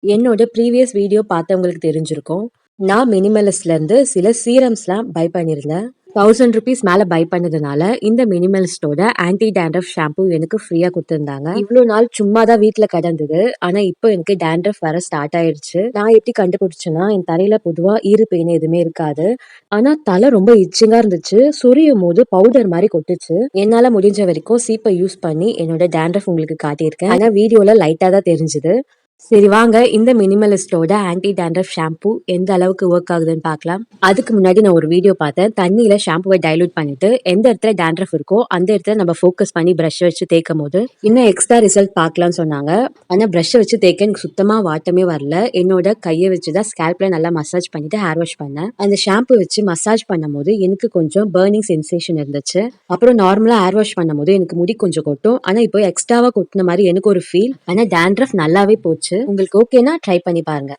என்னோட previous video பார்த்தவங்களுக்கு தெரிஞ்சிருக்கும். நான் மினிமலிஸ்ட்ல இருந்து சில சீரம்ஸ்லாம் பை பண்ணியிருந்தேன். 1000 ருபீஸ் மேல பை பண்ணதுனால இந்த மினிமலிஸ்டோட ஆன்டி டேண்ட்ரஃப் ஷாம்பு எனக்கு ஃப்ரீயா கொடுத்திருந்தாங்க. இவ்வளவு நாள் சும்மா தான் வீட்ல கிடந்தது. ஆனா இப்போ எனக்கு டேண்ட்ரஃப் வர ஸ்டார்ட் ஆயிடுச்சு. நான் எப்படி கண்டுபிடிச்சேன்னா, என் தலையில பொதுவா ஈறு பேன் எதுவுமே இருக்காது. ஆனா தலை ரொம்ப இச்சிங்கா இருந்துச்சு. சொரியும் போது பவுடர் மாதிரி கொட்டுச்சு. என்னால முடிஞ்ச வரைக்கும் சீப்பை யூஸ் பண்ணி என்னோட டேண்ட்ரஃப் உங்களுக்கு காட்டியிருக்கேன். ஆனா வீடியோல லைட்டா தான் தெரிஞ்சுது. சரி வாங்க இந்த மினிமலிஸ்டோட ஆன்டி டேண்ட்ரஃப் ஷாம்பு எந்த அளவுக்கு ஒர்க் ஆகுதுன்னு பார்க்கலாம். அதுக்கு முன்னாடி நான் ஒரு வீடியோ பார்த்தேன். தண்ணியில ஷாம்புவை டைலூட் பண்ணிட்டு எந்த இடத்துல டேண்ட்ரஃப் இருக்கோ அந்த இடத்துல நம்ம ஃபோக்கஸ் பண்ணி பிரஷ் வச்சு தேய்க்கும் போது இன்னும் எக்ஸ்ட்ரா ரிசல்ட் பார்க்கலாம்னு சொன்னாங்க. ஆனா பிரஷ் வச்சு தேய்க்க எனக்கு சுத்தமா வாட்டமே வரல. என்னோட கையை வச்சுதான் ஸ்கேல்ப்ல நல்லா மசாஜ் பண்ணிட்டு ஹேர் வாஷ் பண்ணேன். அந்த ஷாம்பு வச்சு மசாஜ் பண்ணும் போது எனக்கு கொஞ்சம் பர்னிங் சென்சேஷன் இருந்துச்சு. அப்புறம் நார்மலா ஹேர் வாஷ் பண்ணும் போது எனக்கு முடி கொஞ்சம் கொட்டும். ஆனா இப்போ எக்ஸ்ட்ராவா கொட்டின மாதிரி எனக்கு ஒரு ஃபீல். ஆனா டேண்ட்ரஃப் நல்லாவே போச்சு. உங்களுக்கு ஓகேனா ட்ரை பண்ணி பாருங்க.